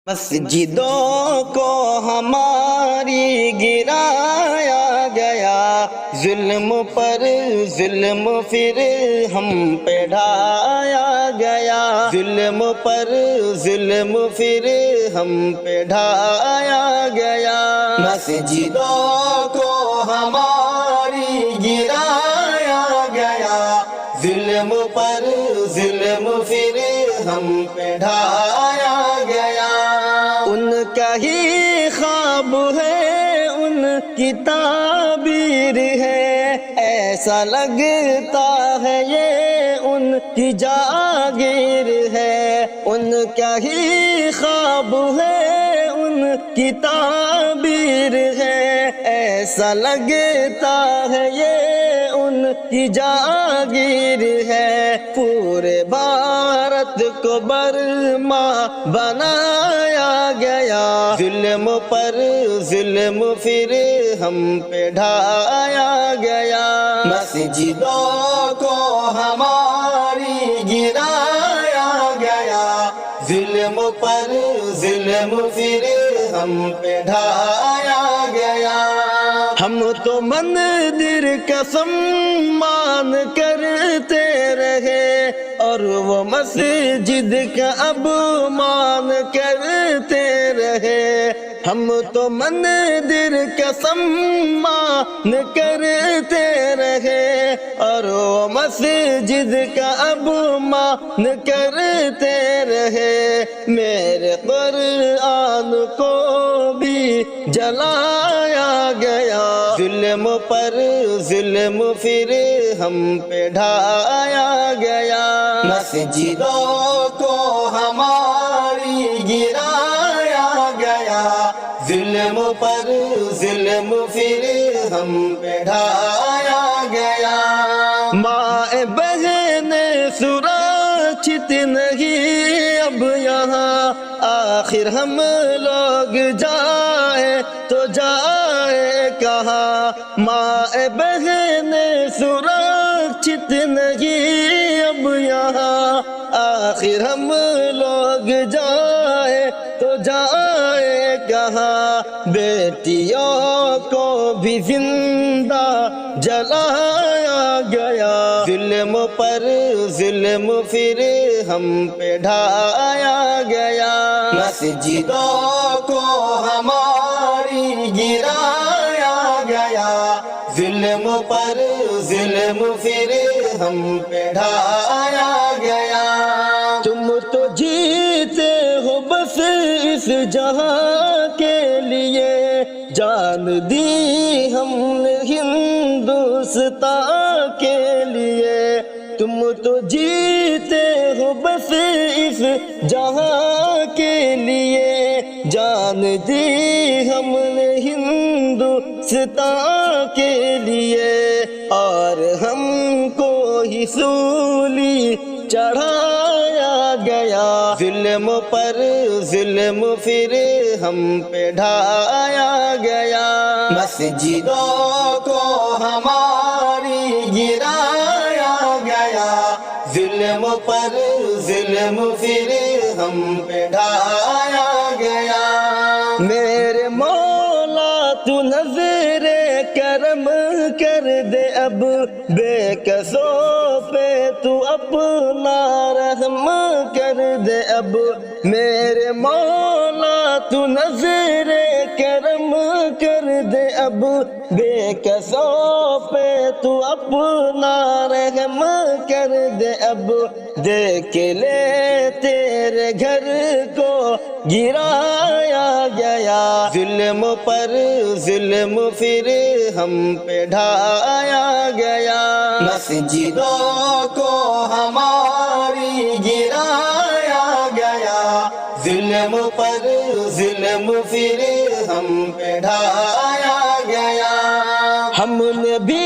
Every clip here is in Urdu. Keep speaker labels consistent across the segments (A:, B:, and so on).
A: مسجدوں کو ہماری گرایا گیا، ظلم پر ظلم پھر ہم پہ ڈھایا گیا، ظلم پر ظلم پھر ہم پہ ڈھایا گیا۔ مسجدوں کو ہماری گرایا گیا، ظلم پر ظلم پھر ہم پہ ڈھایا گیا۔ ان کا ہی خواب ہے، ان کی تعبیر ہے، ایسا لگتا ہے یہ ان کی جاگیر ہے۔ ان کا ہی خواب ہے، ان کی تعبیر ہے، ایسا لگتا ہے یہ ان کی جاگیر ہے۔ پورے بھارت کو برما بنایا گیا، ظلم پر ظلم پھر ہم پہ ڈھایا گیا۔ مسجدوں کو ہماری گرایا گیا، ظلم پر ظلم پھر ہم پہ ڈھایا گیا۔ ہم تو مندر کا سمان کرتے رہے اور وہ مسجد کا اب مان کرتے رہے۔ ہم تو مندر کا سمان کرتے رہے اور وہ مسجد کا اب مان کرتے رہے۔ میرے قرآن کو بھی جلایا گیا، ظلم پر ظلم پھر ہم پہ ڈھایا گیا۔ مسجدوں کو ہماری گرایا گیا، ظلم پر ظلم پھر ہم پہ ڈھایا گیا۔ ماں بہن سرکشت نہیں اب یہاں، آخر ہم لوگ جائیں تو جائے کہاں۔ ماں بہن سرکشت نہیں اب یہاں، آخر ہم لوگ جائیں تو جائے کہاں۔ بیٹیوں کو بھی زندہ جلایا گیا، ظلم پر ظلم پھر ہم پہ ڈھایا گیا۔ مسجدوں کو ہماری گرایا گیا، ظلم پر ظلم پھر ہم پہ ڈھایا گیا۔ تم تو جیتے ہو بس اس جہاں کے لیے، جان دی ہم نے ہندوستان کے لیے۔ تم تو جیتے ہو بس اس جہاں کے لیے، جان دی ہم نے ہندوستان کے لیے۔ اور ہم کو ہی سولی چڑھایا گیا، ظلم پر ظلم پھر ہم پہ ڈھایا گیا۔ مسجدوں کو ہماری گرایا گیا، ظلم پر ظلم پھر ہم پہ ڈھایا گیا۔ میرے مولا تو نظر کرم کر دے، اب بے کسوں پہ تو اپنا رحم کر دے۔ اب میرے مولا تو نظر کرم کر دے، اب بے کسوں پہ تو اپنا رحم کر دے۔ اب دیکھ لے تیرے گھر کو گرایا گیا، ظلم پر ظلم پھر ہم پہ ڈھایا گیا۔ مسجدوں کو ہماری گرایا گیا، ظلم پر ظلم پھر ہم پہ ڈھایا گیا۔ ہم نے بھی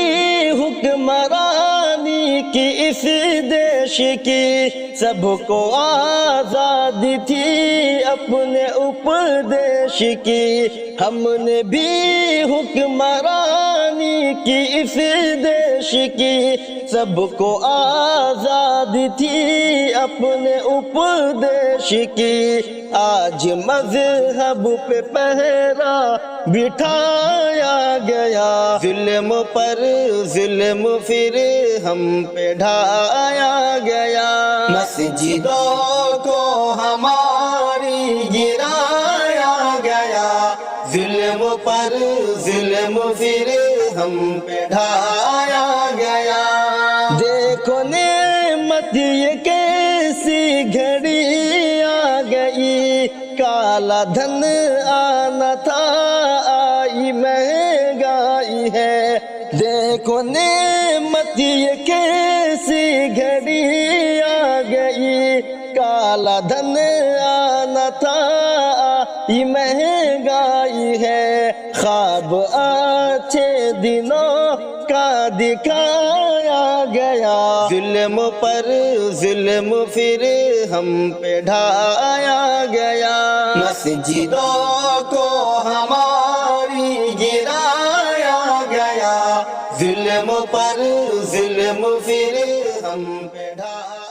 A: حکمرانی کی اس دیش کی، سب کو آزادی تھی اپنے اپدیش کی۔ ہم نے بھی حکمرانی پانی کی اس دیش کی سب کو آزادی تھی اپنے اپدیش کی، آج مذہب پہ پہرا بٹھایا گیا، ظلم پر ظلم پھر ہم پہ ڈھایا گیا، مسجدوں کو ہماری گرایا گیا، ظلم پر ظلم پھر ہم پہ ڈھایا گیا۔ دیکھو نعمت یہ کیسی گھڑی آ گئی، کالا دھن آنا تھا آئی مہنگائی ہے، دیکھو نعمت یہ کیسی گھڑی آ گئی، کالا دھن آنا تھا آئی مہنگائی ہے، خواب اچھے دنوں کا دکھایا گیا، ظلم پر ظلم پھر ہم پہ ڈھایا گیا، مسجدوں کو ہماری گرایا گیا، ظلم پر ظلم پھر ہم پہ ڈھایا